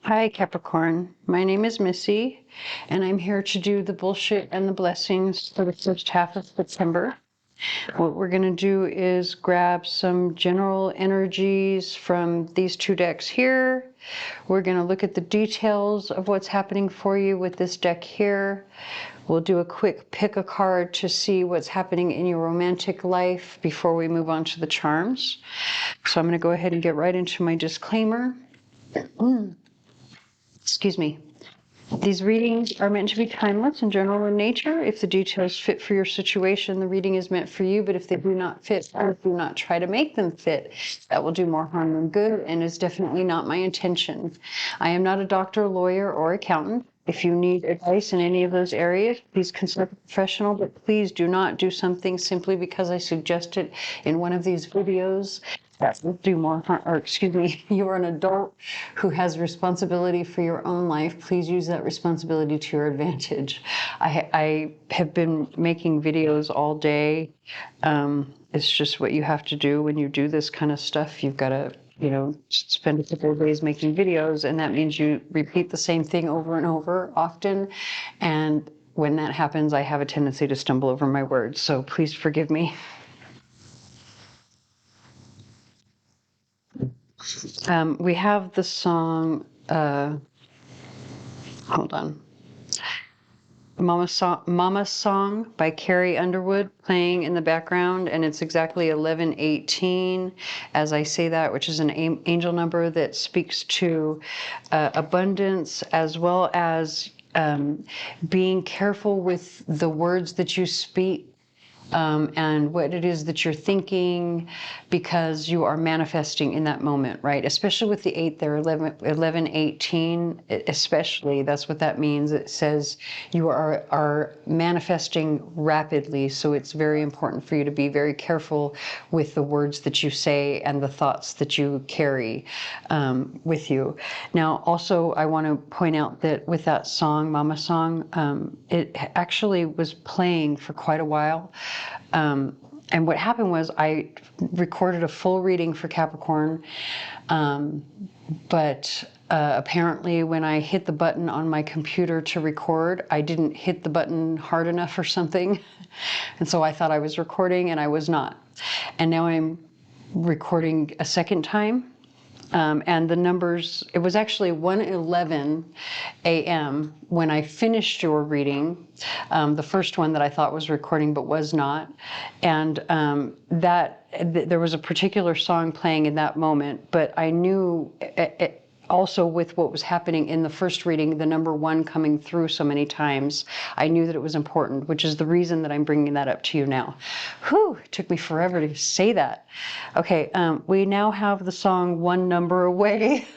Hi, Capricorn. My name is Missy, and I'm here to do the bullshit and the blessings for the first half of September. What we're going to do is grab some general energies from these two decks here. We're going to look at the details of what's happening for you with this deck here. We'll do a quick pick a card to see what's happening in your romantic life before we move on to the charms. So I'm going to go ahead and get right into my disclaimer. Excuse me. These readings are meant to be timeless and general in nature. If the details fit for your situation, the reading is meant for you, but if they do not fit, or do not try to make them fit, that will do more harm than good and is definitely not my intention. I am not a doctor, lawyer, or accountant. If you need advice in any of those areas, please consult a professional, but please do not do something simply because I suggest it in one of these videos. That will do more harm, or excuse me, you're an adult who has responsibility for your own life. Please use that responsibility to your advantage. I have been making videos all day. It's just what you have to do when you do this kind of stuff. You've got to, spend a couple of days making videos, and that means you repeat the same thing over and over often. And when that happens, I have a tendency to stumble over my words. So please forgive me. We have the song, hold on. Mama Song by Carrie Underwood playing in the background, and it's exactly 11:18 as I say that, which is an angel number that speaks to abundance, as well as being careful with the words that you speak. And what it is that you're thinking, because you are manifesting in that moment, right? Especially with the 8 there, 11:18, especially, that's what that means. It says you are manifesting rapidly, so it's very important for you to be very careful with the words that you say and the thoughts that you carry with you. Now, also, I want to point out that with that song, Mama Song, it actually was playing for quite a while. And what happened was I recorded a full reading for Capricorn, but apparently when I hit the button on my computer to record, I didn't hit the button hard enough or something. And so I thought I was recording and I was not. And now I'm recording a second time. And the numbers, it was actually 1:11 a.m. when I finished your reading, the first one that I thought was recording but was not. And there was a particular song playing in that moment, but I knew also with what was happening in the first reading, the number 1 coming through so many times, I knew that it was important, which is the reason that I'm bringing that up to you now. Whew, it took me forever to say that. Okay, we now have the song One Number Away.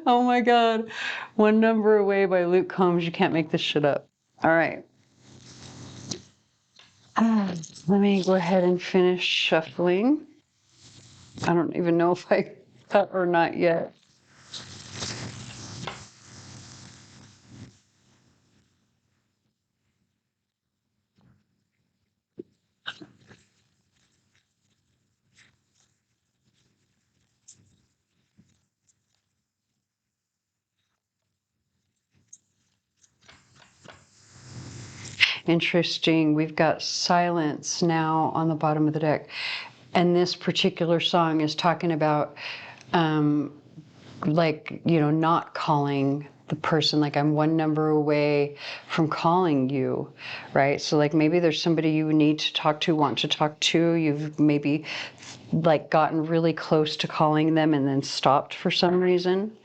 Oh my God. One Number Away by Luke Combs. You can't make this shit up. All right. Let me go ahead and finish shuffling. I don't even know if I cut or not yet. Interesting. We've got silence now on the bottom of the deck. And this particular song is talking about, not calling the person, like I'm one number away from calling you, right? So like maybe there's somebody you need to talk to, want to talk to. You've maybe like gotten really close to calling them and then stopped for some reason.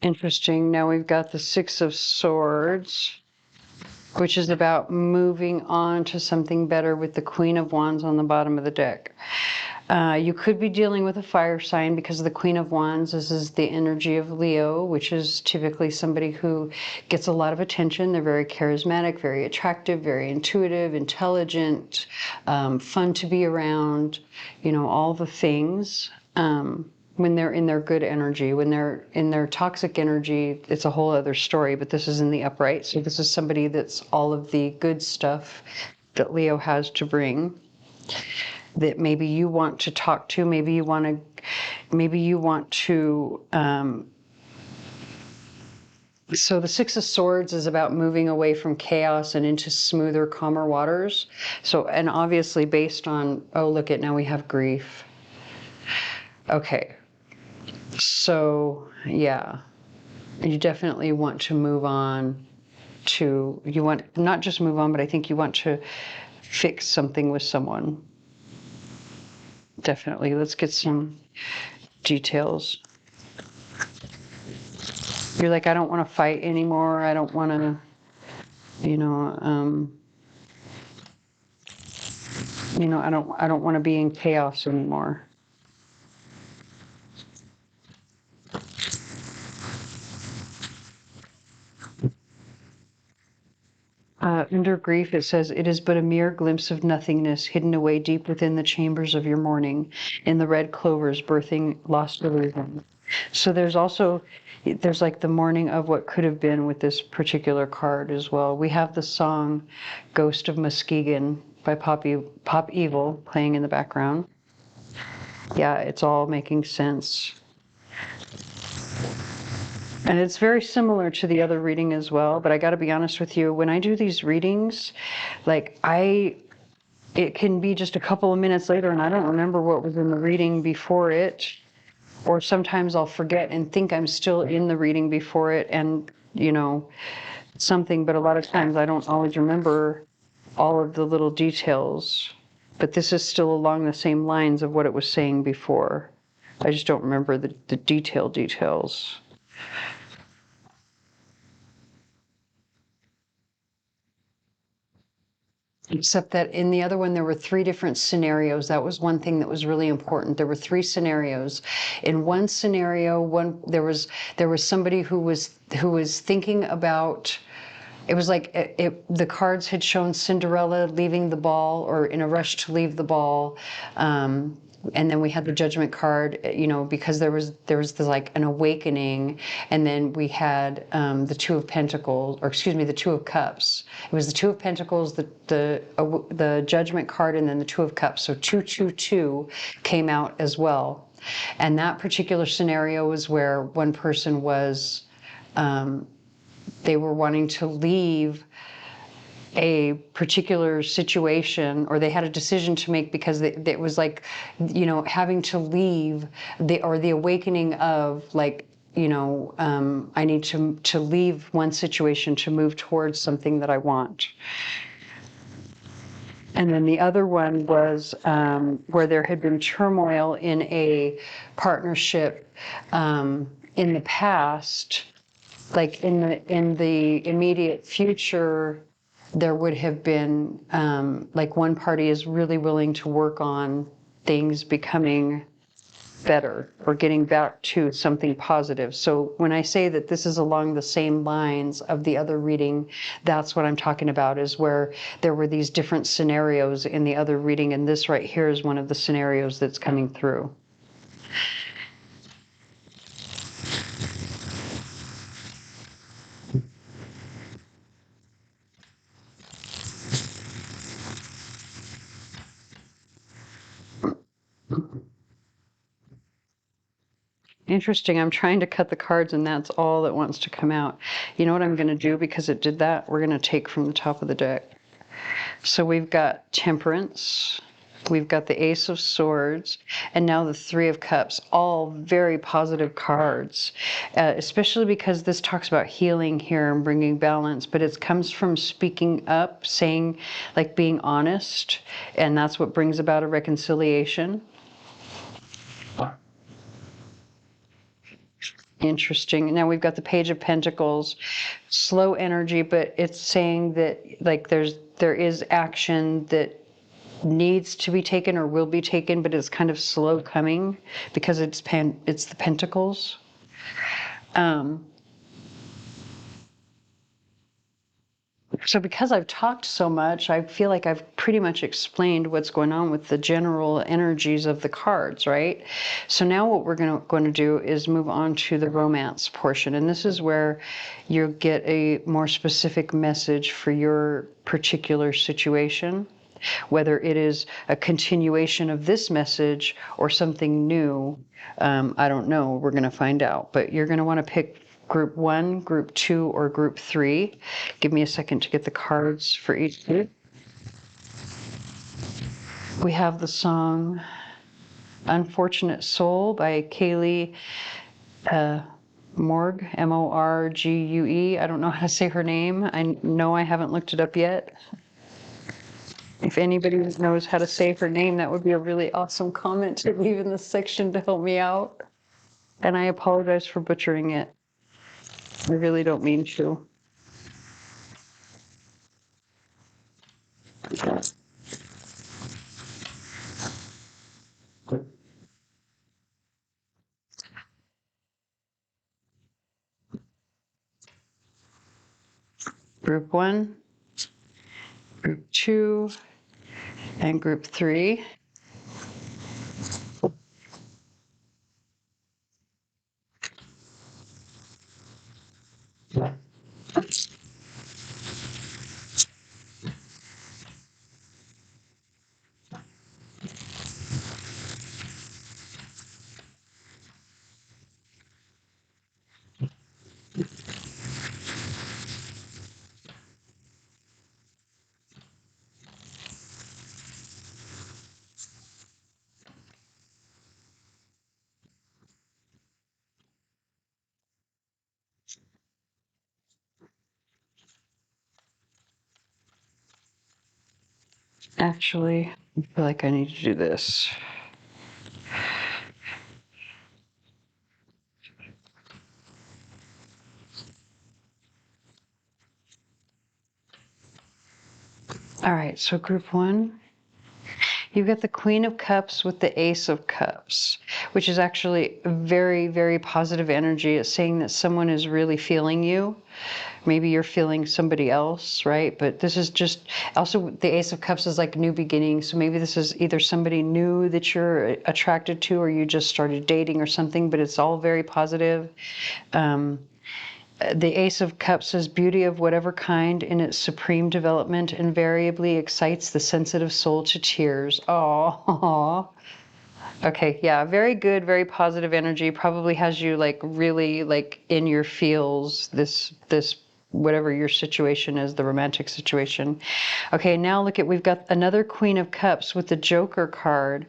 Interesting. Now we've got the Six of Swords, which is about moving on to something better with the Queen of Wands on the bottom of the deck. You could be dealing with a fire sign because the Queen of Wands, this is the energy of Leo, which is typically somebody who gets a lot of attention. They're very charismatic, very attractive, very intuitive, intelligent, fun to be around, you know, all the things. When they're in their good energy. When they're in their toxic energy, it's a whole other story, but this is in the upright. So this is somebody that's all of the good stuff that Leo has to bring, that maybe you want to talk to, maybe you want to, so the Six of Swords is about moving away from chaos and into smoother, calmer waters. So, and obviously based on, oh, look at, now we have grief. Okay. So, yeah, you definitely want to move on to, you want not just move on, but I think you want to fix something with someone. Definitely. Let's get some details. You're like, I don't want to fight anymore. I don't want to, you know, I don't want to be in chaos anymore. Under grief, it says, it is but a mere glimpse of nothingness hidden away deep within the chambers of your mourning, in the red clovers birthing lost illusion. So there's also, there's like the mourning of what could have been with this particular card as well. We have the song Ghost of Muskegon by Pop Evil playing in the background. Yeah, it's all making sense. And it's very similar to the other reading as well, but I got to be honest with you, when I do these readings, like it can be just a couple of minutes later and I don't remember what was in the reading before it, or sometimes I'll forget and think I'm still in the reading before it and, you know, something, but a lot of times I don't always remember all of the little details, but this is still along the same lines of what it was saying before. I just don't remember the details. Except that in the other one, there were 3 different scenarios. That was one thing that was really important. There were 3 scenarios. In one scenario, there was somebody who was thinking about. It was like the cards had shown Cinderella leaving the ball or in a rush to leave the ball. And then we had the Judgment card, you know, because there was this, like an awakening, and then we had the Two of Pentacles, or excuse me, the Two of Cups. It was the Two of Pentacles, the Judgment card, and then the Two of Cups. So 222 came out as well, and that particular scenario was where one person was, they were wanting to leave a particular situation, or they had a decision to make because it was like, you know, having to leave the awakening of like, you know, I need to leave one situation to move towards something that I want. And then the other one was where there had been turmoil in a partnership in the past, like in the immediate future. There would have been, like one party is really willing to work on things becoming better or getting back to something positive. So when I say that this is along the same lines of the other reading, that's what I'm talking about, is where there were these different scenarios in the other reading, and this right here is one of the scenarios that's coming through. Interesting. I'm trying to cut the cards and that's all that wants to come out. You know what I'm going to do because it did that? We're going to take from the top of the deck. So we've got Temperance, we've got the Ace of Swords, and now the Three of Cups, all very positive cards, especially because this talks about healing here and bringing balance, but it comes from speaking up, saying, like being honest, and that's what brings about a reconciliation. Interesting. Now we've got the Page of Pentacles, slow energy, but it's saying that like there is action that needs to be taken or will be taken, but it's kind of slow coming because it's the Pentacles. So because I've talked so much, I feel like I've pretty much explained what's going on with the general energies of the cards, right? So now what we're going to do is move on to the romance portion. And this is where you'll get a more specific message for your particular situation, whether it is a continuation of this message or something new. I don't know. We're going to find out. But you're going to want to pick Group 1, Group 2, or Group 3. Give me a second to get the cards for each group. We have the song Unfortunate Soul by Kaylee Morgue, Morgue. I don't know how to say her name. I know I haven't looked it up yet. If anybody knows how to say her name, that would be a really awesome comment to leave in this section to help me out. And I apologize for butchering it. I really don't mean to. Group 1, Group 2, and Group 3. Actually, I feel like I need to do this. All right, so Group 1. You've got the Queen of Cups with the Ace of Cups, which is actually very, very positive energy. It's saying that someone is really feeling you. Maybe you're feeling somebody else, right? But this is just, also the Ace of Cups is like new beginning. So maybe this is either somebody new that you're attracted to or you just started dating or something, but it's all very positive. The Ace of Cups says beauty of whatever kind in its supreme development invariably excites the sensitive soul to tears. Oh, okay, yeah, very good, very positive energy. Probably has you like really like in your feels, this whatever your situation is, the romantic situation. Okay, now look at, we've got another Queen of Cups with the Joker card.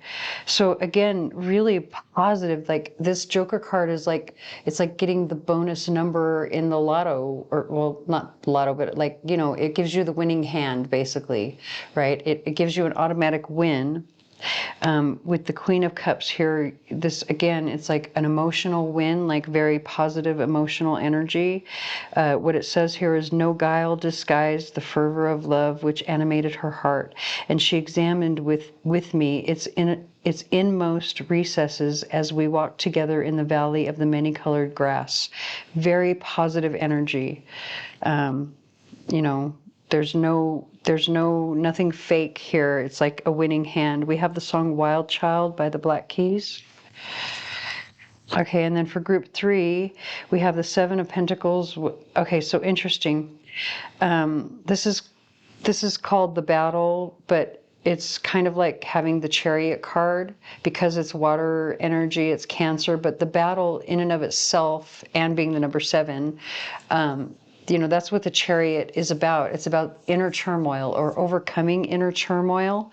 So again, really positive. Like this Joker card is like, it's like getting the bonus number in the lotto, or well, not lotto, but like, you know, it gives you the winning hand basically, right? It gives you an automatic win. With the Queen of Cups here, this again, it's like an emotional win, like very positive emotional energy. What it says here is no guile disguised the fervor of love which animated her heart, and she examined with me its inmost recesses as we walked together in the valley of the many-colored grass. Very positive energy. You know, there's nothing fake here. It's like a winning hand. We have the song Wild Child by the Black Keys. Okay, and then for Group 3, we have the Seven of Pentacles. Okay, so interesting. This is called the Battle, but it's kind of like having the Chariot card because it's water energy, it's Cancer, but the Battle in and of itself, and being the number 7, you know, that's what the Chariot is about. It's about inner turmoil or overcoming inner turmoil.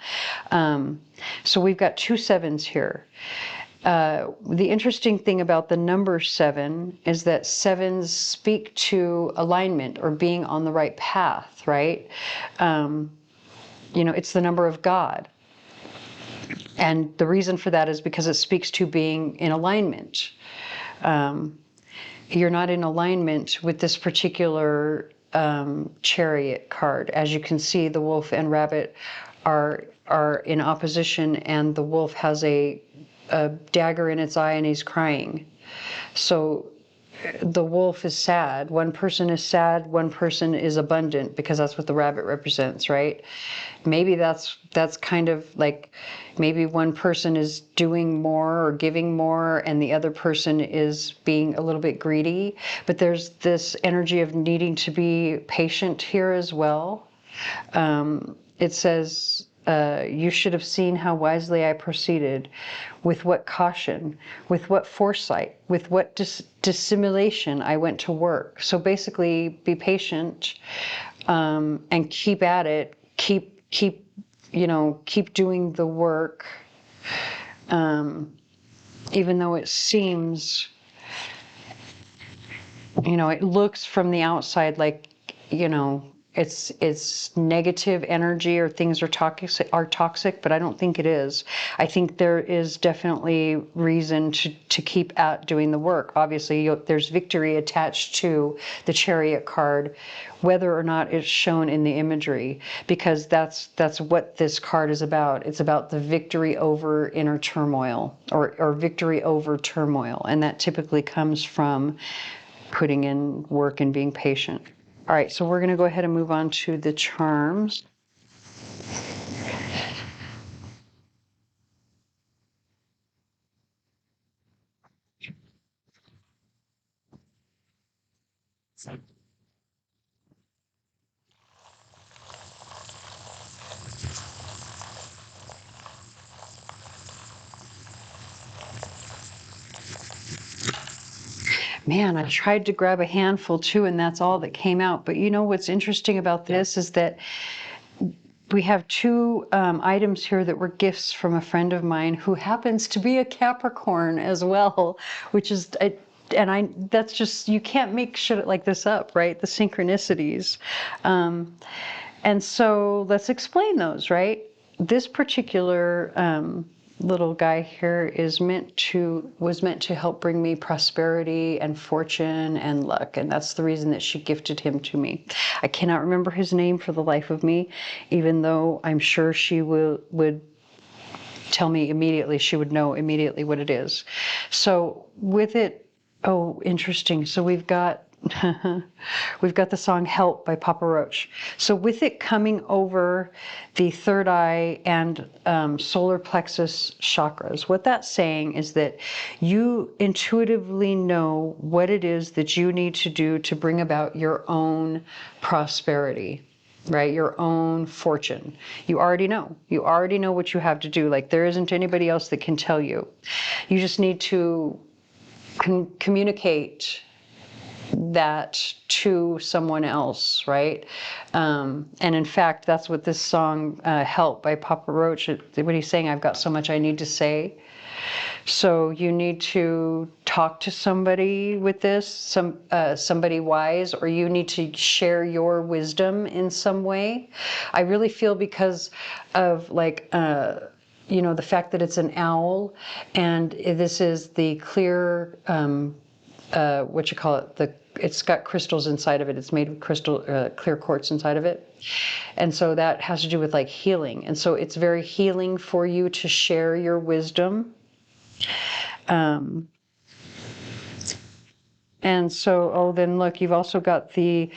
So we've got 2 sevens here. The interesting thing about the number 7 is that 7s speak to alignment or being on the right path, right? You know, it's the number of God. And the reason for that is because it speaks to being in alignment. you're not in alignment with this particular chariot card. As you can see, the wolf and rabbit are in opposition, and the wolf has a dagger in its eye and he's crying. So the wolf is sad. One person is sad, one person is abundant, because that's what the rabbit represents, right? Maybe that's kind of like, maybe one person is doing more or giving more and the other person is being a little bit greedy. But there's this energy of needing to be patient here as well. It says, you should have seen how wisely I proceeded, with what caution, with what foresight, with what dissimulation I went to work. So basically, be patient, and keep at it. Keep doing the work, even though it seems, it looks from the outside like, it's negative energy or things are toxic, but I don't think it is. I think there is definitely reason to keep at doing the work. Obviously, there's victory attached to the Chariot card, whether or not it's shown in the imagery, because that's what this card is about. It's about the victory over inner turmoil, or victory over turmoil, and that typically comes from putting in work and being patient. All right, so we're going to go ahead and move on to the charms. Man, I tried to grab a handful too, and that's all that came out. But what's interesting about this is that we have two items here that were gifts from a friend of mine who happens to be a Capricorn as well, which is, that's just, you can't make shit like this up, right? The synchronicities. And so let's explain those, right? This particular little guy here was meant to help bring me prosperity and fortune and luck, and that's the reason that she gifted him to me. I cannot remember his name for the life of me, even though I'm sure she would tell me immediately. She would know immediately what it is. So with it, oh, interesting. So we've got the song Help by Papa Roach. So with it coming over the third eye and solar plexus chakras, what that's saying is that you intuitively know what it is that you need to do to bring about your own prosperity, right? Your own fortune. You already know. You already know what you have to do. Like, there isn't anybody else that can tell you. You just need to communicate that to someone else, right? And in fact, that's what this song, Help by Papa Roach, what he's saying, I've got so much I need to say. So you need to talk to somebody with this, somebody wise, or you need to share your wisdom in some way. I really feel, because of the fact that it's an owl, and this is the clear, it's got crystals inside of it. It's made with clear quartz inside of it. And so that has to do with like healing. And so it's very healing for you to share your wisdom. And so, then look, you've also got the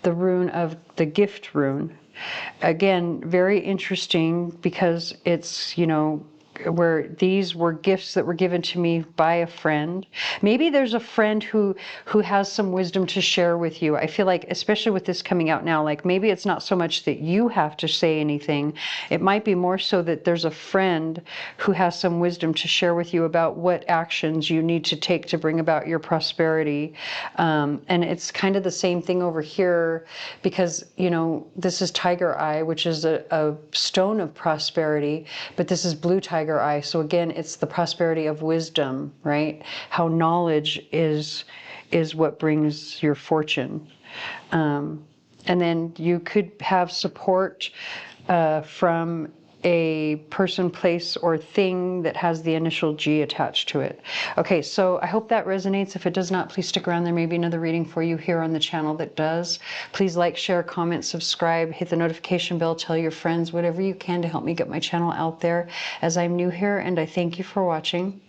rune of the gift rune. Again, very interesting, because it's, where these were gifts that were given to me by a friend. Maybe there's a friend who has some wisdom to share with you. I feel like, especially with this coming out now, like maybe it's not so much that you have to say anything. It might be more so that there's a friend who has some wisdom to share with you about what actions you need to take to bring about your prosperity. And it's kind of the same thing over here, because, this is Tiger Eye, which is a stone of prosperity, but this is blue tiger eye. So again, it's the prosperity of wisdom, right? How knowledge is what brings your fortune. And then you could have support from a person, place, or thing that has the initial G attached to it. Okay, so I hope that resonates. If it does not, please stick around. There may be another reading for you here on the channel that does. Please like, share, comment, subscribe, hit the notification bell, tell your friends, whatever you can to help me get my channel out there, as I'm new here, and I thank you for watching.